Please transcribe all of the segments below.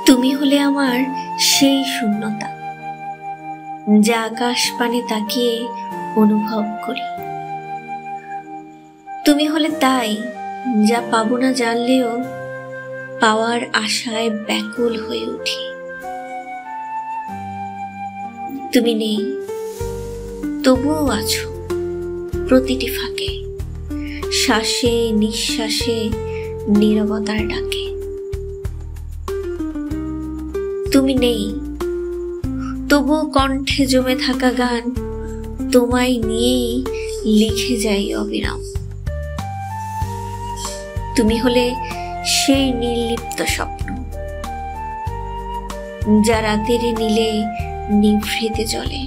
তুমি হলে আমার সেই শূন্যতা, যা আকাশ পানে তাকিয়ে অনুভব করি। তুমি হলে তাই, যা পাবো না জানলেও পাওয়ার আশায় ব্যাকুল হয়ে উঠি। তুমি নেই, তবুও আছো প্রতিটি ফাঁকে, শ্বাসে নিঃশ্বাসে নীরবতার ডাকে। তুমি নেই, তবুও কণ্ঠে জমে থাকা গান তোমায় নিয়েই লিখে যাই অবিরাম। তুমি হলে সেই নির্লিপ্ত স্বপ্ন, যা রাতের নীলে নিভৃতে জ্বলে,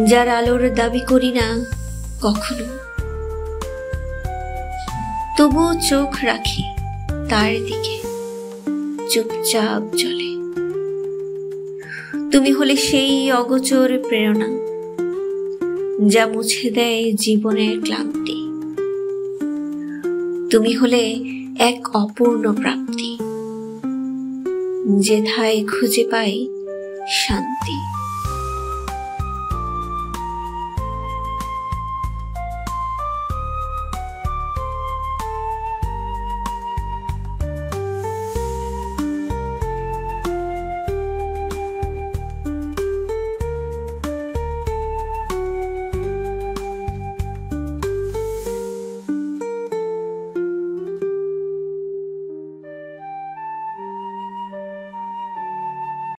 যার আলোর দাবি করি না কখনো, তবুও চোখ রাখি তার দিকে চুপচাপ জ্বলে। তুমি হলে সেই অগোচর প্রেরণা, যা মুছে দেয় জীবনের ক্লান্তি। তুমি হলে এক অপূর্ণ প্রাপ্তি, যেথায় খুঁজে পাই শান্তি।